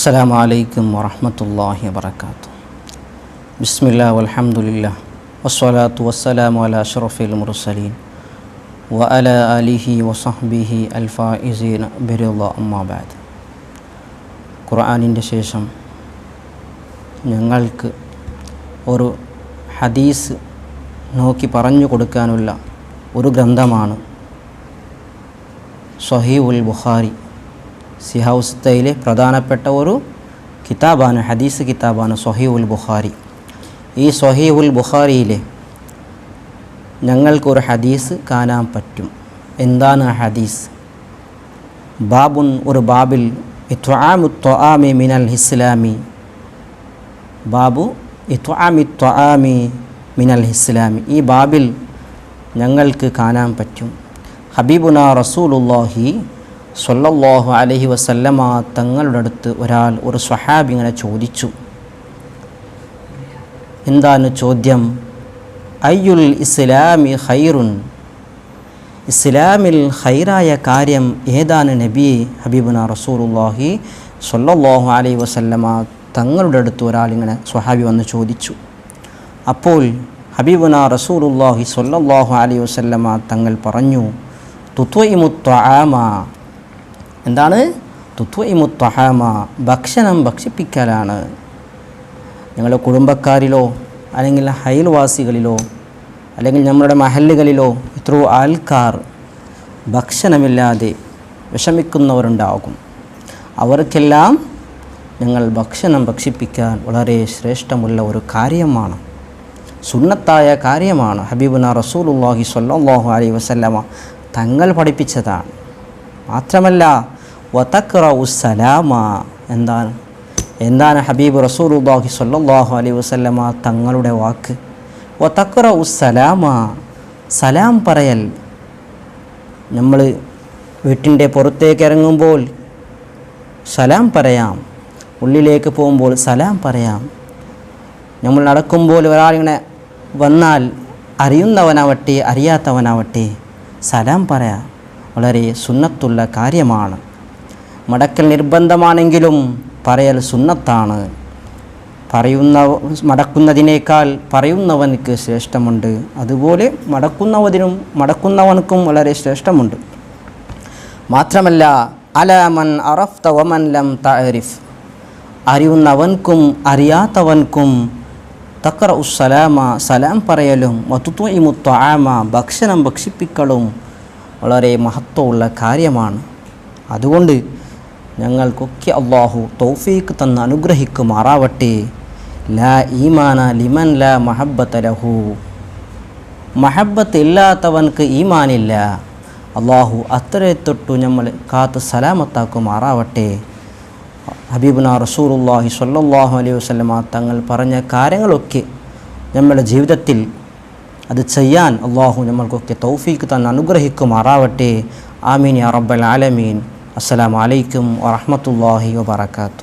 അസ്സലാമു അലൈക്കും വറഹ്മത്തുള്ളാഹി വബറകാതുഹു. ബിസ്മില്ലാഹി വൽഹംദുലില്ലാഹ് വസ്സലാത്തു വസ്സലാമു അലാ അഷ്റഫിൽ മുർസലീൻ വഅലാ ആലിഹി വസഹ്ബിഹി അൽഫായിസീന ബിറില്ലാ അമ്മാ ബഅദ്. ഖുർആനിൻ്റെ ശേഷം ഞങ്ങൾക്ക് ഒരു ഹദീസ് നോക്കി പറഞ്ഞു കൊടുക്കാനുള്ള ഒരു ഗ്രന്ഥമാണ് സ്വഹീഹുൽ ബുഖാരി. സിഹൗസ്തയിലെ പ്രധാനപ്പെട്ട ഒരു കിതാബാണ്, ഹദീസ് കിതാബാണ് സ്വഹീഹുൽ ബുഖാരി. ഈ സ്വഹീഹുൽ ബുഖാരിയിലെ ഞങ്ങൾക്കൊരു ഹദീസ് കാണാൻ പറ്റും. എന്താണ് ആ ഹദീസ്? ബാബുൻ, ഒരു ബാബിൽ ഇത്ആമു ത്വആമി മിനൽ ഇസ്ലാമി, ബാബു ഇത്ആമി ത്വആമി മിനൽ ഇസ്ലാമി. ഈ ബാബിൽ ഞങ്ങൾക്ക് കാണാൻ പറ്റും ഹബീബുനാ റസൂലുള്ളാഹി സ്വല്ലല്ലാഹു അലൈഹി വസല്ലമ തങ്ങളുടെ അടുത്ത് ഒരു സ്വഹാബി ഇങ്ങനെ ചോദിച്ചു. എന്താണ് ചോദ്യം? അയ്യുൽ ഇസ്ലാമി ഖൈറുൻ, ഇസ്ലാമിൽ ഖൈറായ കാര്യം ഏതാണ് നബി? ഹബീബുനാ റസൂലുള്ളാഹി സ്വല്ലല്ലാഹു അലൈഹി വസല്ലമ തങ്ങളുടെ അടുത്ത് ഇങ്ങനെ സ്വഹാബി വന്ന് ചോദിച്ചു. അപ്പോൾ ഹബീബുനാ റസൂലുള്ളാഹി സ്വല്ലല്ലാഹു അലൈഹി വസല്ലമ തങ്ങൾ പറഞ്ഞു, തുത്വഇമുത് ത്വആമ. എന്താണ് തുത്വഇമുത് ത്വആമ? ഭക്ഷണം ഭക്ഷിപ്പിക്കലാണ്. ഞങ്ങളുടെ കുടുംബക്കാരിലോ അല്ലെങ്കിൽ അയൽവാസികളിലോ അല്ലെങ്കിൽ നമ്മുടെ മഹല്ലുകളിലോ എത്രയോ ആൾക്കാർ ഭക്ഷണമില്ലാതെ വിഷമിക്കുന്നവരുണ്ടാകും. അവർക്കെല്ലാം ഞങ്ങൾ ഭക്ഷണം ഭക്ഷിപ്പിക്കാൻ വളരെ ശ്രേഷ്ഠമുള്ള ഒരു കാര്യമാണ്, സുന്നത്തായ കാര്യമാണ്. ഹബീബുനാ റസൂലുള്ളാഹി സ്വല്ലല്ലാഹു അലൈഹി വസല്ലമ തങ്ങൾ പഠിപ്പിച്ചതാണ്. മാത്രമല്ല വതഖറഉ സലാമ, എന്താണ് ഹബീബ് റസൂലുള്ളാഹി സ്വല്ലല്ലാഹു അലൈഹി വസല്ലമ തങ്ങളുടെ വാക്ക്? വതഖറഉ സലാമ, സലാം പറയൽ. നമ്മൾ വീട്ടിൻ്റെ പുറത്തേക്ക് ഇറങ്ങുമ്പോൾ സലാം പറയാം, ഉള്ളിലേക്ക് പോകുമ്പോൾ സലാം പറയാം. നമ്മൾ നടക്കുമ്പോൾ ഒരാളിങ്ങനെ വന്നാൽ അറിയുന്നവനാവട്ടെ അറിയാത്തവനാവട്ടെ സലാം പറയാം. വളരെ സുന്നത്തുള്ള കാര്യമാണ്. മടക്കൽ നിർബന്ധമാണെങ്കിലും പറയൽ സുന്നത്താണ്. മടക്കുന്നതിനേക്കാൾ പറയുന്നവനക്ക് ശ്രേഷ്ഠമുണ്ട്. അതുപോലെ മടക്കുന്നവനക്കും വളരെ ശ്രേഷ്ഠമുണ്ട്. മാത്രമല്ല അലാമൻ അറഫ്ത വമൻ ലം തഅരിഫ്, അറിയുന്നവൻക്കും അറിയാത്തവൻക്കും തഖറഉ സലാമ, സലാം പറയലും വതുത്വഇമുത് ത്വആമ, ഭക്ഷണം ഭക്ഷിപ്പിക്കലും വളരെ മഹത്വമുള്ള കാര്യമാണ്. അതുകൊണ്ട് ഞങ്ങൾക്കൊക്കെ അല്ലാഹു തൗഫീഖ് തന്ന് അനുഗ്രഹിക്കുമാറാവട്ടെ. ലാ ഈമാന ലിമൻ ലാ മഹബ്ബത ലഹു, മഹബ്ബത്ത് ഇല്ലാത്തവൻക്ക് ഈമാനില്ല. അല്ലാഹു അത്രയെ തൊട്ടു നമ്മൾ കാത്ത് സലാമത്താക്കുമാറാവട്ടെ. ഹബീബുനാ റസൂലുള്ളാഹി സ്വല്ലല്ലാഹു അലൈഹി വസല്ലമ തങ്ങൾ പറഞ്ഞ കാര്യങ്ങളൊക്കെ നമ്മുടെ ജീവിതത്തിൽ അത് ചെയ്യാൻ അല്ലാഹു നമ്മൾക്കൊക്കെ തൗഫീഖ് തന്ന് അനുഗ്രഹിക്കുമാറാവട്ടെ. ആമീൻ യാ റബ്ബൽ ആലമീൻ. അസ്സലാമു അലൈക്കും വറഹ്മത്തുള്ളാഹി വബറകാതുഹു.